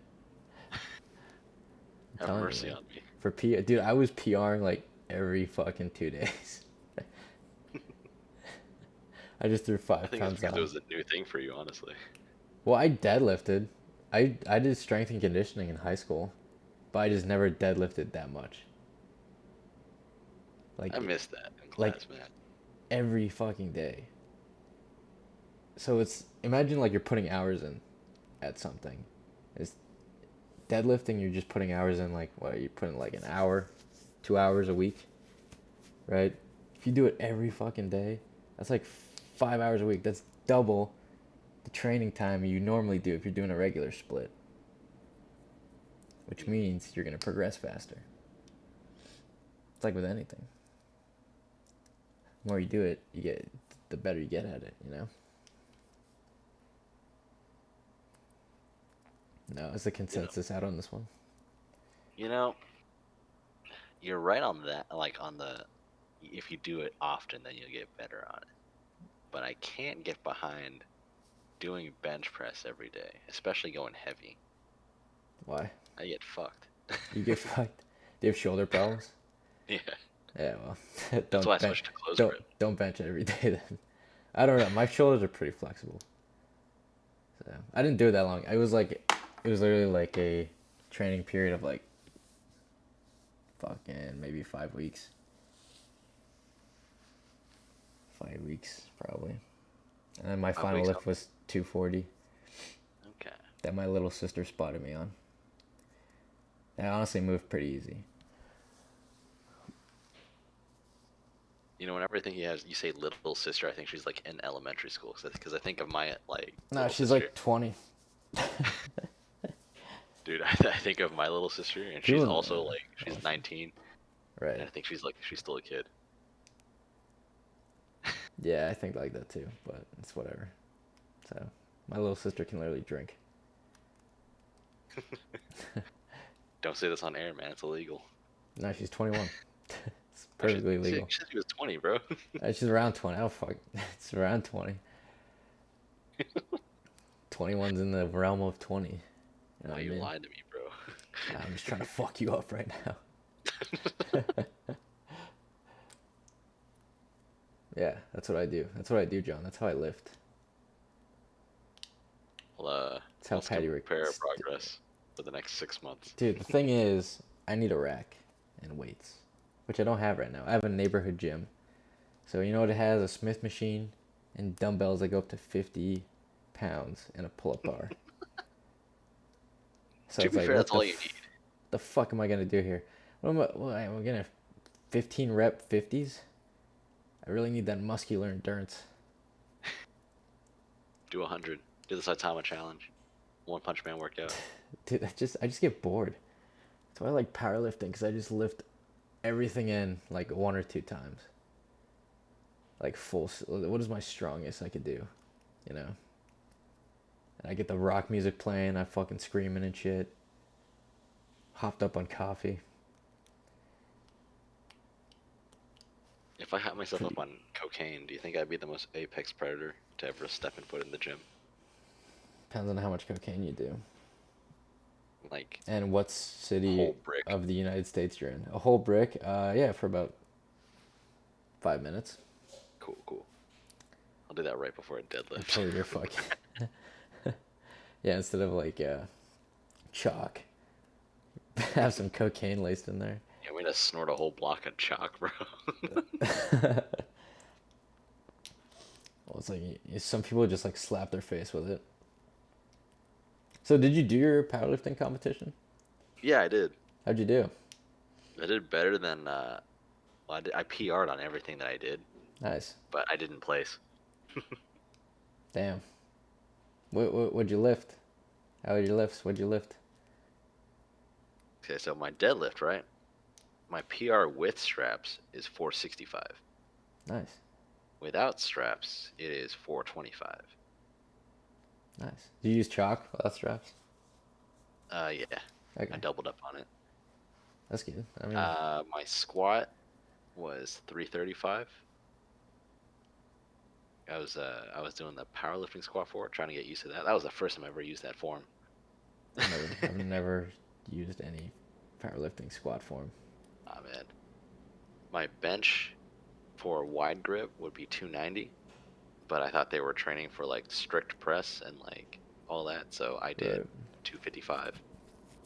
S2: Have
S1: telling you,
S2: mercy
S1: man.
S2: on me.
S1: For dude, I was PRing like every fucking 2 days. I just threw
S2: I
S1: five
S2: think it's
S1: pounds
S2: because it
S1: on.
S2: was a new thing for you, honestly.
S1: Well, I deadlifted. I did strength and conditioning in high school, but I just never deadlifted that much.
S2: I
S1: Like,
S2: missed that in
S1: like
S2: class, man.
S1: every fucking day. So it's imagine like you're putting hours in at something. It's deadlifting. You're just putting hours in. Like what? Are you putting like an hour, 2 hours a week, right? If you do it every fucking day, that's like 5 hours a week. That's double the training time you normally do if you're doing a regular split. Which means you're gonna progress faster. It's like with anything. The more you do it, the better you get at it. No, is the
S2: You know,
S1: consensus out on this one?
S2: you know, you're right on that. Like on the, if you do it often, then you'll get better on it. But I can't get behind doing bench press every day, especially going heavy.
S1: Why?
S2: I get fucked.
S1: You get fucked. Do you have shoulder problems?
S2: Yeah,
S1: Yeah, well,
S2: that's why I switched to close grip.
S1: don't bench it every day then. I don't know. My shoulders are pretty flexible. So I didn't do it that long. It was literally like a training period of like fucking maybe 5 weeks. 5 weeks probably. And then my
S2: 5 weeks.
S1: final lift was 240
S2: Okay.
S1: that my little sister spotted me on. I honestly moved pretty easy.
S2: Whenever I think you say little sister, I think she's like in elementary school. Because I think of my like
S1: No,
S2: little
S1: she's
S2: sister.
S1: like 20.
S2: Dude, I think of my little sister, and she's
S1: People,
S2: also like she's 19, and
S1: right.
S2: I think she's still a kid.
S1: Yeah, I think like that too, but it's whatever. So, my little sister can literally drink.
S2: Don't say this on air, man. It's illegal.
S1: No, she's 21. It's
S2: Oh,
S1: perfectly
S2: she
S1: legal.
S2: said she was 20, bro.
S1: She's around 20. Oh, fuck. It's around 20. 21's in the realm of 20. You know
S2: Oh,
S1: what I
S2: you
S1: mean?
S2: lied to me, bro.
S1: I'm just trying to fuck you up right now. Yeah, that's what I do. That's what I do, John. That's how I lift.
S2: Well,
S1: That's how
S2: let's
S1: Patty Rick.
S2: compare our progress for the next 6 months.
S1: Dude, the thing is, I need a rack and weights, which I don't have right now. I have a neighborhood gym. So, you know what it has? A Smith machine and dumbbells that go up to 50 pounds and a pull up bar. So
S2: To
S1: it's
S2: be
S1: like,
S2: fair, that's all you need.
S1: the fuck am I gonna do here? What am I gonna 15 rep 50s? I really need that muscular endurance.
S2: Do 100. Do the Saitama challenge. One Punch Man workout.
S1: Dude, I just get bored. That's why I like powerlifting, because I just lift everything in like 1 or 2 times. Like what is my strongest I could do? You know? And I get the rock music playing. I fucking screaming and shit. Hopped up on coffee.
S2: If I had myself
S1: Pretty
S2: up on cocaine, do you think I'd be the most apex predator to ever step and foot in the gym?
S1: depends on how much cocaine you do
S2: Like
S1: and what
S2: a
S1: city
S2: whole brick.
S1: of the United States you're in. A whole brick. Yeah, for about 5 minutes
S2: Cool, cool. I'll do that right before a deadlift.
S1: until you're fucking. Yeah, instead of like chalk, have some cocaine laced in there.
S2: Yeah, I'm gonna snort a whole block of chalk, bro.
S1: Well, it's like some people just like slap their face with it. So, did you do your powerlifting competition?
S2: Yeah, I did.
S1: How'd you do?
S2: I did better than well, I PR'd on everything that I did,
S1: Nice.
S2: but I didn't place.
S1: Damn. What'd you lift? How were your lifts? What'd you lift?
S2: Okay, so my deadlift, right? My PR with straps is 465.
S1: Nice.
S2: Without straps, it is 425.
S1: Nice. Do you use chalk without straps?
S2: Yeah, I
S1: Okay,
S2: doubled up on it.
S1: that's good. I mean,
S2: My squat was 335. I was doing the powerlifting squat for it, trying to get used to that. That was the first time I ever used that form.
S1: I've never used any powerlifting squat form.
S2: Ah man, my bench for wide grip would be 290, but I thought they were training for like strict press and like all that, so I did
S1: Right.
S2: 255.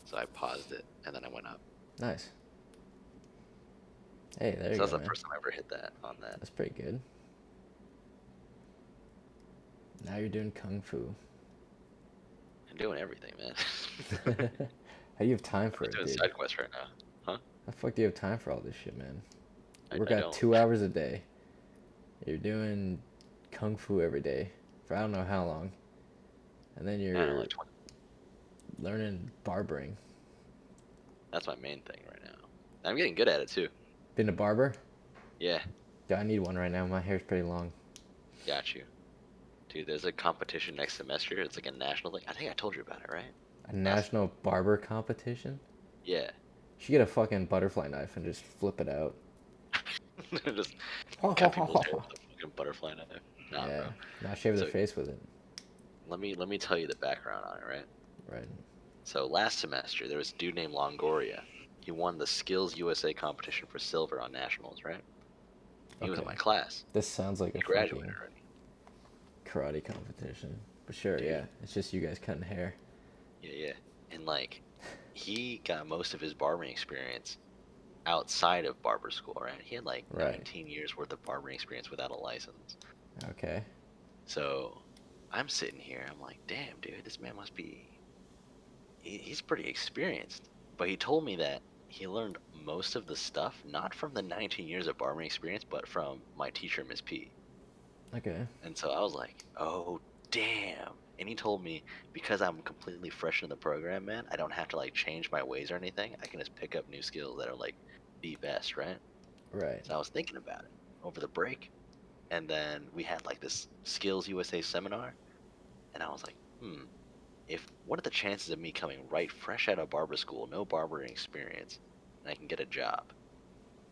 S2: So I paused it and then I went up.
S1: Nice. Hey, there
S2: So
S1: you
S2: that's
S1: go,
S2: the
S1: man.
S2: first time I ever hit that on that.
S1: That's pretty good. Now you're doing kung fu.
S2: I'm doing everything, man.
S1: How do you have time
S2: I'm
S1: for
S2: just
S1: it,
S2: doing
S1: dude?
S2: side quests right now. Huh?
S1: How the fuck do you have time for all this shit, man? You work
S2: I
S1: out
S2: don't.
S1: 2 hours a day. You're doing kung fu every day for I don't know how long, and then
S2: I don't know,
S1: you're
S2: like 20.
S1: learning barbering.
S2: That's my main thing right now. I'm getting good at it too.
S1: Been a barber?
S2: Yeah,
S1: Yeah, I need one right now. My hair's pretty long.
S2: got you. Dude, there's a competition next semester. It's like a national thing. I think I told you about it, right?
S1: A
S2: Last.
S1: national barber competition?
S2: Yeah.
S1: You should get a fucking butterfly knife and just flip it out.
S2: Just cut people's hair with a fucking butterfly knife. Nah, bro.
S1: Yeah, now shave their
S2: So
S1: face with it.
S2: let me tell you the background on it, right?
S1: Right.
S2: So last semester there was a dude named Longoria. He won the Skills USA competition for silver on nationals, right? He was in my
S1: Okay.
S2: class.
S1: This sounds like
S2: He
S1: a
S2: graduated
S1: fucking
S2: already,
S1: karate competition. But sure,
S2: dude.
S1: yeah. It's just you guys cutting hair.
S2: Yeah, yeah. And like, he got most of his barbering experience outside of barber school, right? He had like
S1: Right.
S2: 19 years worth of barbering experience without a license.
S1: Okay.
S2: So I'm sitting here, I'm like, damn, dude, this man must be, he's pretty experienced. But he told me that he learned most of the stuff not from the 19 years of barbering experience, but from my teacher, Miss P.
S1: Okay.
S2: And so I was like, oh, damn. And he told me because I'm completely fresh in the program, man, I don't have to like change my ways or anything. I can just pick up new skills that are like the best, right?
S1: Right.
S2: So I was thinking about it over the break. And then we had like this Skills USA seminar. And I was like, if what are the chances of me coming right fresh out of barber school, no barbering experience, and I can get a job?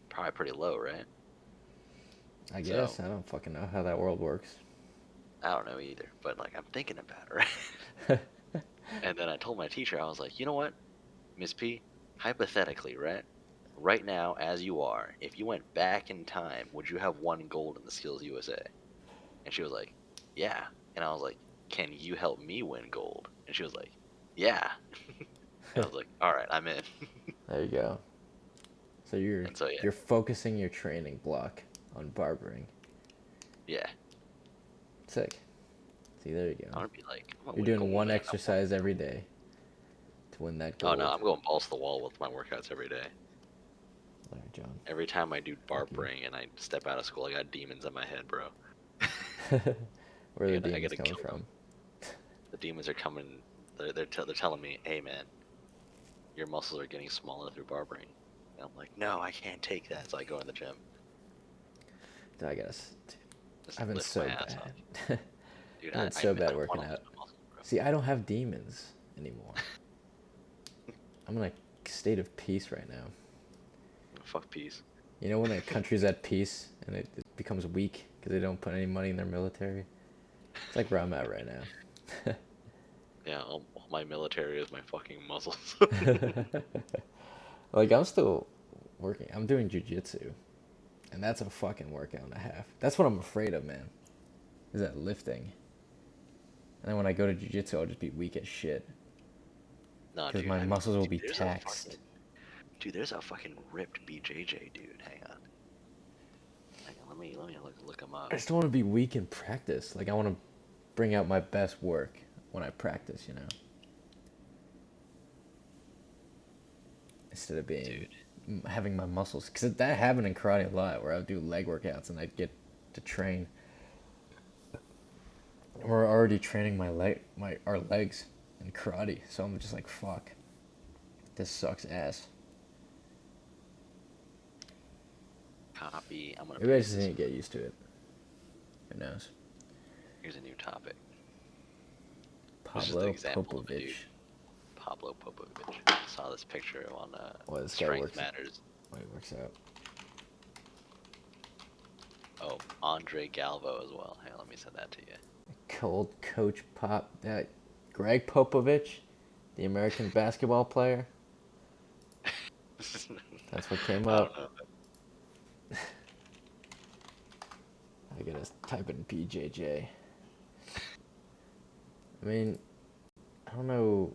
S2: Probably pretty low, right?
S1: I
S2: So
S1: guess. I don't fucking know how that world works.
S2: I don't know either, but like I'm thinking about it, right? And then I told my teacher, I was like, you know what, Miss P, hypothetically, right? Right now, as you are, if you went back in time, would you have won gold in the Skills USA? And she was like, yeah. And I was like, can you help me win gold? And she was like, yeah. And I was like, all right, I'm in.
S1: There you go. So you're
S2: And so yeah,
S1: you're focusing your training block on barbering.
S2: yeah.
S1: Sick. See, there you go.
S2: I'm gonna
S1: You're
S2: win
S1: doing
S2: gold,
S1: one
S2: man.
S1: exercise every day to win that
S2: Oh no,
S1: gold.
S2: I'm going balls to the wall with my workouts every day.
S1: All right, John.
S2: Every time I do
S1: Fuck you.
S2: barbering and I step out of school, I got demons in my head, bro.
S1: Where are the
S2: I
S1: demons
S2: gotta
S1: coming
S2: kill them.
S1: from?
S2: The demons are coming. They're telling me, hey man, your muscles are getting smaller through barbering. And I'm like, no, I can't take that. So I go in the gym,
S1: I guess.
S2: just
S1: I've been
S2: lift my
S1: so
S2: ass off.
S1: bad.
S2: Dude,
S1: I've been
S2: I
S1: so bad
S2: want
S1: working
S2: to lose
S1: out.
S2: my muscle,
S1: See, I don't have demons anymore. I'm in a state of peace right now.
S2: Fuck peace.
S1: You know when a country's at peace and it becomes weak because they don't put any money in their military? It's like where I'm at right now.
S2: Yeah, all my military is my fucking muscles.
S1: Like, I'm still working. I'm doing jujitsu, and that's a fucking workout and a half. That's what I'm afraid of, man. Is that lifting. And then when I go to jujitsu, I'll just be weak as shit.
S2: Nah,
S1: Because
S2: dude.
S1: my
S2: I mean,
S1: muscles will
S2: dude,
S1: be
S2: there's a fucking
S1: taxed.
S2: dude. There's a fucking ripped BJJ dude. Hang on. Hang on. Let me look him
S1: I
S2: up.
S1: just don't want to be weak in practice. Like, I want to bring out my best work when I practice, you know? Instead of being
S2: Dude.
S1: having my muscles, because that happened in karate a lot, where I would do leg workouts and I'd get to train. We're already training our legs in karate, so I'm just like, fuck, this sucks ass.
S2: Copy. I'm gonna
S1: Maybe I
S2: paste
S1: just
S2: this.
S1: need to get used to it. Who knows?
S2: Here's a new topic. This is the
S1: Pablo
S2: example of a dude.
S1: Popovich.
S2: Pablo Popovich. I saw this picture on
S1: Well, this guy
S2: Strength
S1: works.
S2: Matters.
S1: Well, he works out.
S2: Oh, Andre Galvo as well. Hey, let me send that to you.
S1: Cold Coach Greg Popovich, the American basketball player. That's what came
S2: I
S1: up.
S2: don't know.
S1: I gotta type in BJJ. I mean, I don't know.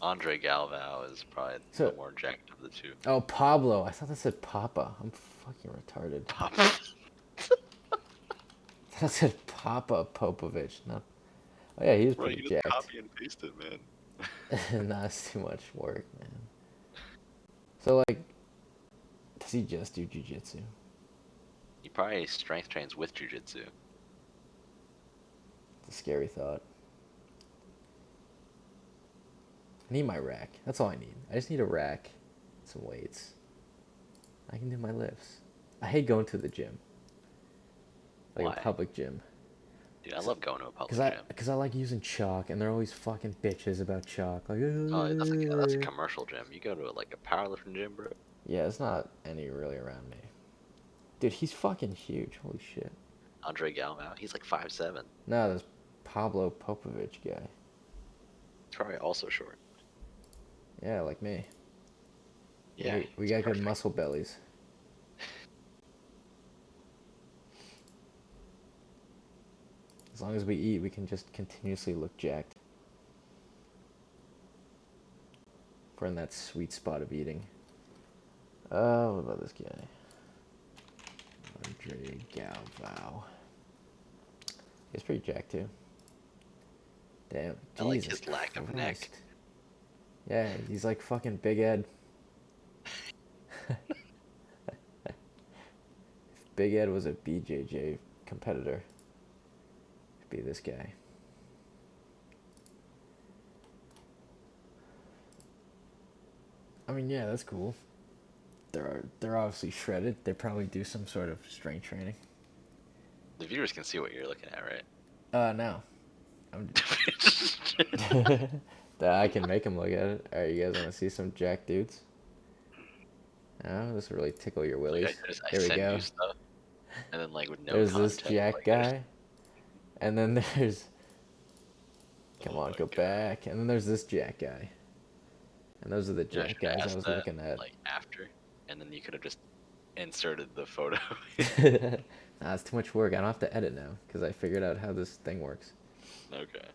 S2: Andre Galvo is probably the
S1: So,
S2: more jacked of the two.
S1: oh, Pablo. I thought that said Papa. I'm fucking retarded. I thought it said Papa Popovich. Not. Oh yeah, he was
S2: Right,
S1: pretty
S2: you just
S1: jacked.
S2: copy and paste it, man.
S1: Nah, it's too much work, man. So like, does he just do jujitsu?
S2: He probably strength trains with jujitsu.
S1: It's a scary thought. I need my rack. That's all I need. I just need a rack, some weights. I can do my lifts. I hate going to the gym, like a
S2: Why?
S1: public gym,
S2: Dude, I love going to a
S1: cause
S2: public
S1: I
S2: gym.
S1: cause I like using chalk, and they're always fucking bitches about chalk. Like,
S2: Oh, that's a commercial gym. You go to like a powerlifting gym, bro.
S1: yeah, it's not any really around me. Dude, he's fucking huge. Holy shit.
S2: Andre Galvo, he's like 5'7".
S1: No, this Pablo Popovich guy.
S2: He's probably also short.
S1: Yeah, like me.
S2: Yeah,
S1: We
S2: it's
S1: got good
S2: perfect.
S1: muscle bellies. As long as we eat, we can just continuously look jacked. We're in that sweet spot of eating. What about this guy? Andre Galvao. He's pretty jacked too. Damn,
S2: I like
S1: Jesus
S2: his lack of neck.
S1: Christ. Yeah, he's like fucking Big Ed. If Big Ed was a BJJ competitor, it'd be this guy. I mean, yeah, that's cool. They're obviously shredded. They probably do some sort of strength training.
S2: The viewers can see what you're looking at, right?
S1: No. I'm that I can make them look at it. All right, you guys want to see some jack dudes? Oh, this will really tickle your
S2: Like
S1: willies.
S2: I
S1: There we
S2: send you
S1: go.
S2: stuff, and then like with no
S1: There's this
S2: context,
S1: jack
S2: like I just,
S1: guy, and then there's come
S2: oh
S1: on,
S2: my
S1: go
S2: god.
S1: back, and then there's this jack guy, and those are the
S2: You know, I
S1: jack
S2: should have
S1: guys I
S2: asked
S1: was
S2: that
S1: looking at.
S2: like after, and then you could have just inserted the photo.
S1: Nah, it's too much work. I don't have to edit now because I figured out how this thing works.
S2: Okay.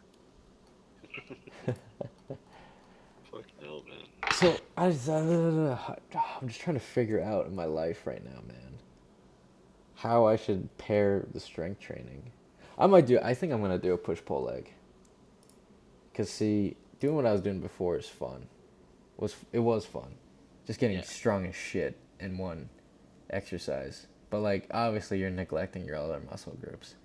S2: Fuck hell, man.
S1: So I'm just trying to figure out in my life right now, man, how I should pair the strength training. I think I'm gonna do a push pull leg. Cause see, doing what I was doing before is fun. It was fun, just getting
S2: Yeah.
S1: strong as shit in one exercise. But like obviously you're neglecting your other muscle groups.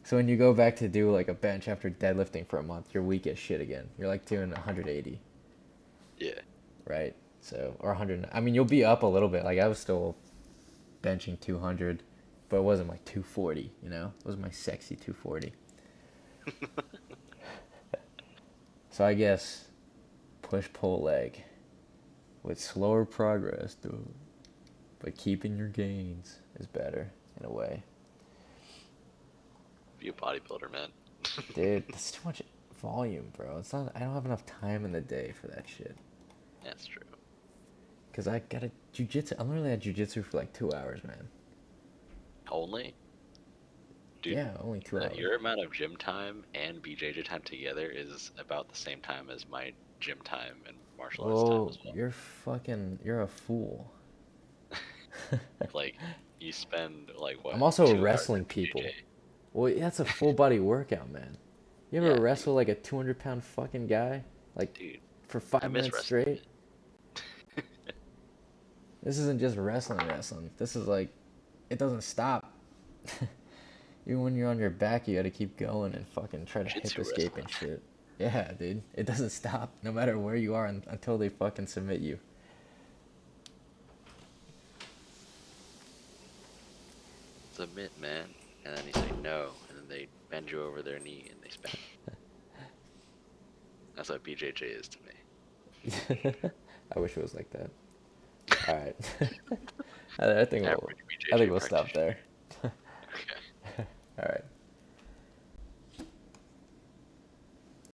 S1: So when you go back to do like a bench after deadlifting for a month, you're weak as shit again. You're like doing 180,
S2: Yeah.
S1: right? So or 100. I mean, you'll be up a little bit. Like I was still benching 200 but it wasn't my 240. You know, it was my sexy 240. So I guess push pull leg with slower progress, dude. But keeping your gains is better in a way.
S2: Be a bodybuilder, man.
S1: Dude, that's too much volume, bro. It's not. I don't have enough time in the day for that shit.
S2: That's true.
S1: Cause I got a jujitsu. I'm literally at jujitsu for like 2 hours, man.
S2: Only, dude,
S1: Yeah, only 2 hours.
S2: your amount of gym time and BJJ time together is about the same time as my gym time and martial arts time
S1: Well,
S2: as well.
S1: you're a fool.
S2: Like, you spend like
S1: I'm
S2: what,
S1: also
S2: 2 hours
S1: wrestling
S2: at BJJ?
S1: people. Well, that's a full body workout, man. You ever
S2: Yeah,
S1: wrestle like a 200-pound fucking guy, like
S2: dude,
S1: for
S2: I
S1: five
S2: miss
S1: minutes
S2: wrestling,
S1: straight? This isn't just wrestling. This is like, it doesn't stop. Even when you're on your back, you gotta keep going and fucking try to hip
S2: Jiu-jitsu
S1: escape
S2: wrestling.
S1: and shit. Yeah, dude. It doesn't stop no matter where you are until they fucking submit you.
S2: Submit, man, and then you say no, and then they bend you over their knee and they spank. That's what BJJ is to me.
S1: I wish it was like that. All right. I think we'll
S2: Average BJJ
S1: stop
S2: practitioner.
S1: there.
S2: Okay.
S1: All right.